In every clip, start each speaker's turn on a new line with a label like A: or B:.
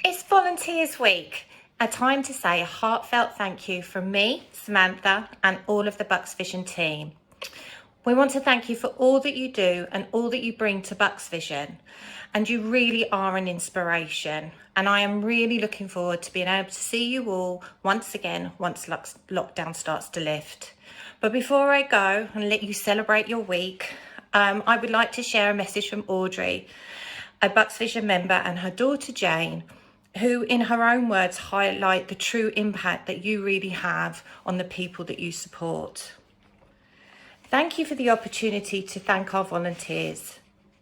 A: It's Volunteers Week, a time to say a heartfelt thank you from me, Samantha, and all of the BucksVision team. We want to thank you for all that you do and all that you bring to BucksVision. And you really are an inspiration. And I am really looking forward to being able to see you all once again once lockdown starts to lift. But before I go and let you celebrate your week, I would like to share a message from Audrey, a BucksVision member, and her daughter Jane, who in her own words highlight the true impact that you really have on the people that you support. Thank you for the opportunity to thank our volunteers.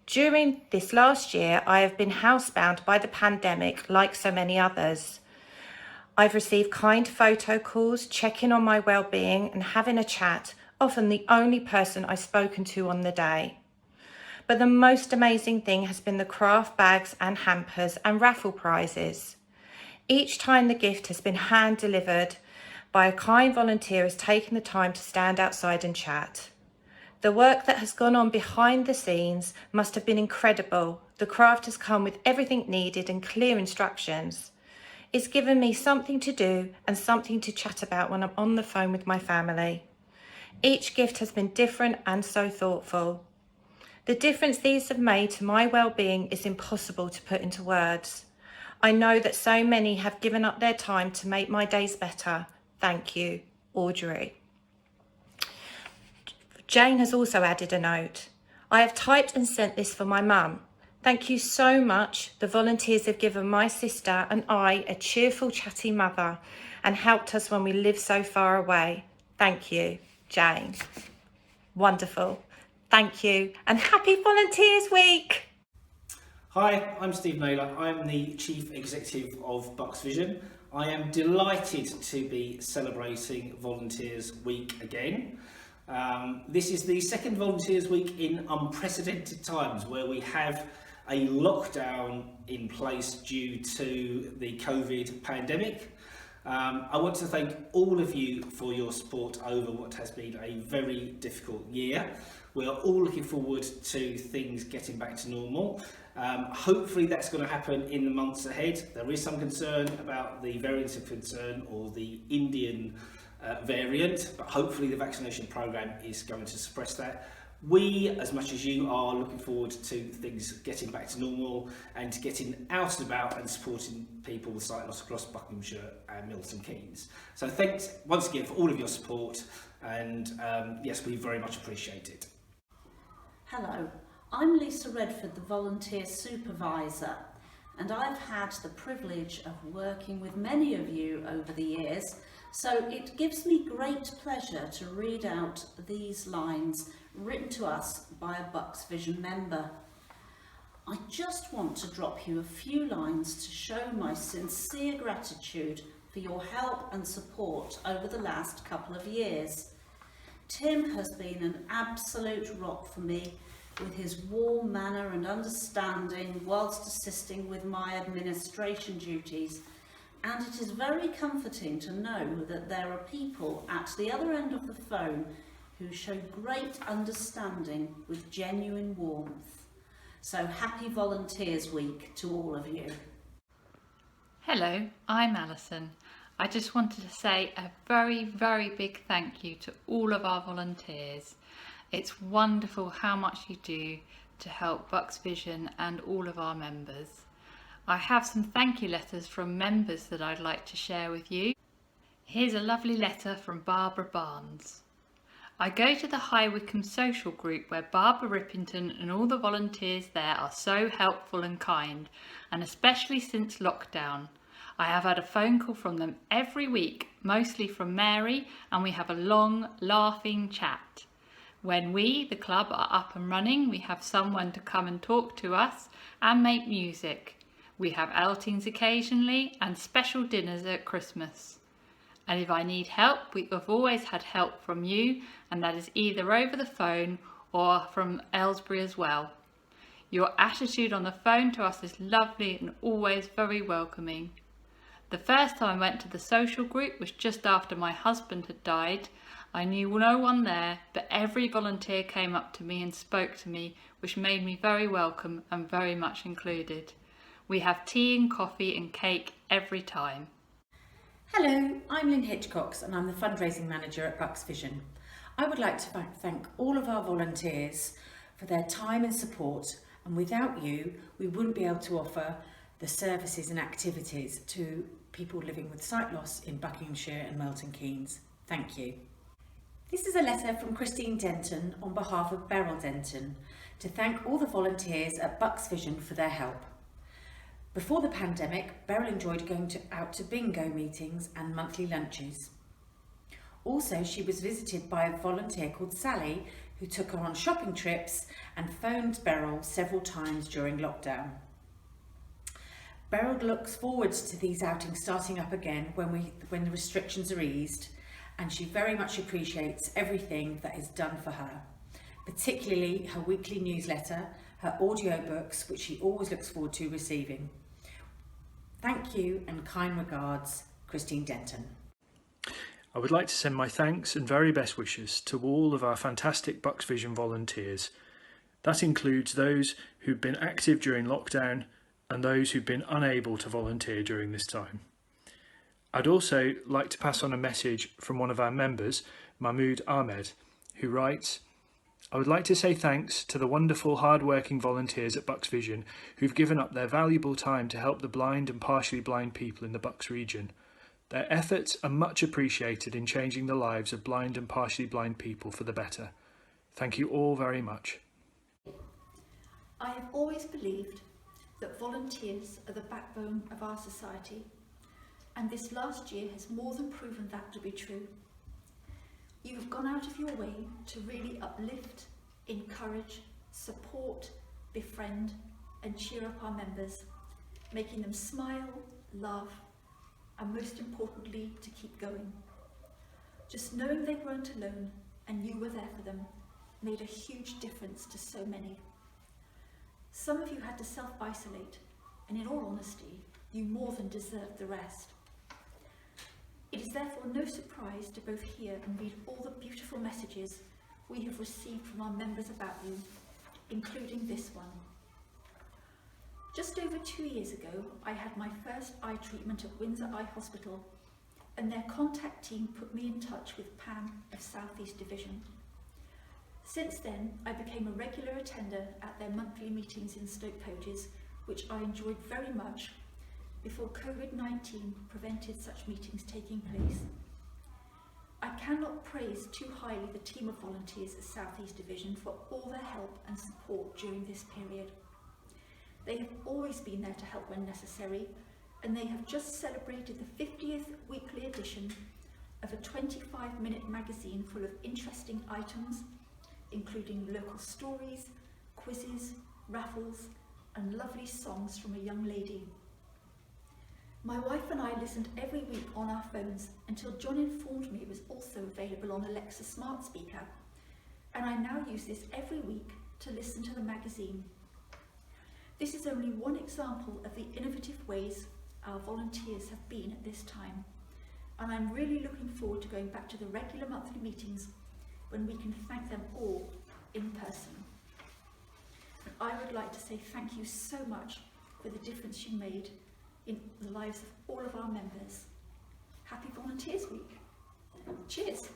A: During this last year, I have been housebound by the pandemic like so many others. I've received kind photo calls, checking on my well-being and having a chat, often the only person I've spoken to on the day. But the most amazing thing has been the craft bags and hampers and raffle prizes. Each time the gift has been hand delivered by a kind volunteer has taken the time to stand outside and chat. The work that has gone on behind the scenes must have been incredible. The craft has come with everything needed and clear instructions. It's given me something to do and something to chat about when I'm on the phone with my family. Each gift has been different and so thoughtful. The difference these have made to my well-being is impossible to put into words. I know that so many have given up their time to make my days better. Thank you, Audrey. Jane has also added a note. I have typed and sent this for my mum. Thank you so much. The volunteers have given my sister and I a cheerful, chatty mother and helped us when we live so far away. Thank you, Jane. Wonderful. Thank you and happy Volunteers Week.
B: Hi, I'm Steve Naylor. I'm the Chief Executive of BucksVision. I am delighted to be celebrating Volunteers Week again. This is the second Volunteers Week in unprecedented times where we have a lockdown in place due to the COVID pandemic. I want to thank all of you for your support over what has been a very difficult year. We are all looking forward to things getting back to normal. Hopefully that's going to happen in the months ahead. There is some concern about the variant of concern or the Indian variant, but hopefully the vaccination programme is going to suppress that. We, as much as you, are looking forward to things getting back to normal and getting out and about and supporting people with sight loss across Buckinghamshire and Milton Keynes. So thanks once again for all of your support, and yes, we very much appreciate it.
C: Hello, I'm Lisa Redford, the Volunteer Supervisor, and I've had the privilege of working with many of you over the years, so it gives me great pleasure to read out these lines written to us by a BucksVision member. I just want to drop you a few lines to show my sincere gratitude for your help and support over the last couple of years. Tim has been an absolute rock for me with his warm manner and understanding whilst assisting with my administration duties, and it is very comforting to know that there are people at the other end of the phone who show great understanding with genuine warmth. So happy Volunteers Week to all of you.
D: Hello, I'm Alison. I just wanted to say a very, very big thank you to all of our volunteers. It's wonderful how much you do to help BucksVision and all of our members. I have some thank you letters from members that I'd like to share with you. Here's a lovely letter from Barbara Barnes. I go to the High Wycombe social group where Barbara Rippington and all the volunteers there are so helpful and kind, and especially since lockdown. I have had a phone call from them every week, mostly from Mary, and we have a long, laughing chat. When we, the club, are up and running, we have someone to come and talk to us and make music. We have outings occasionally and special dinners at Christmas. And if I need help, we have always had help from you, and that is either over the phone or from Aylesbury as well. Your attitude on the phone to us is lovely and always very welcoming. The first time I went to the social group was just after my husband had died. I knew no one there, but every volunteer came up to me and spoke to me, which made me very welcome and very much included. We have tea and coffee and cake every time.
E: Hello, I'm Lynn Hitchcox and I'm the fundraising manager at BucksVision. I would like to thank all of our volunteers for their time and support, and without you we wouldn't be able to offer the services and activities to people living with sight loss in Buckinghamshire and Milton Keynes. Thank you. This is a letter from Christine Denton on behalf of Beryl Denton to thank all the volunteers at BucksVision for their help. Before the pandemic, Beryl enjoyed going out to bingo meetings and monthly lunches. Also, she was visited by a volunteer called Sally who took her on shopping trips and phoned Beryl several times during lockdown. Beryl looks forward to these outings starting up again when the restrictions are eased, and she very much appreciates everything that is done for her, particularly her weekly newsletter, her audiobooks, which she always looks forward to receiving. Thank you and kind regards, Christine Denton.
F: I would like to send my thanks and very best wishes to all of our fantastic BucksVision volunteers. That includes those who've been active during lockdown and those who've been unable to volunteer during this time. I'd also like to pass on a message from one of our members, Mahmoud Ahmed, who writes, I would like to say thanks to the wonderful hard-working volunteers at BucksVision who've given up their valuable time to help the blind and partially blind people in the Bucks region. Their efforts are much appreciated in changing the lives of blind and partially blind people for the better. Thank you all very much.
G: I have always believed that volunteers are the backbone of our society, and this last year has more than proven that to be true. You have gone out of your way to really uplift, encourage, support, befriend and cheer up our members, making them smile, laugh and most importantly to keep going. Just knowing they weren't alone and you were there for them made a huge difference to so many. Some of you had to self-isolate, and in all honesty, you more than deserved the rest. It is therefore no surprise to both hear and read all the beautiful messages we have received from our members about you, including this one. Just over 2 years ago, I had my first eye treatment at Windsor Eye Hospital, and their contact team put me in touch with Pam of South East Division. Since then, I became a regular attender at their monthly meetings in Stoke Poges, which I enjoyed very much before COVID-19 prevented such meetings taking place. I cannot praise too highly the team of volunteers at South East Division for all their help and support during this period. They have always been there to help when necessary, and they have just celebrated the 50th weekly edition of a 25-minute magazine full of interesting items, including local stories, quizzes, raffles, and lovely songs from a young lady. My wife and I listened every week on our phones until John informed me it was also available on Alexa smart speaker, and I now use this every week to listen to the magazine. This is only one example of the innovative ways our volunteers have been at this time, and I'm really looking forward to going back to the regular monthly meetings when we can thank them all in person. And I would like to say thank you so much for the difference you made in the lives of all of our members. Happy Volunteers Week. Cheers.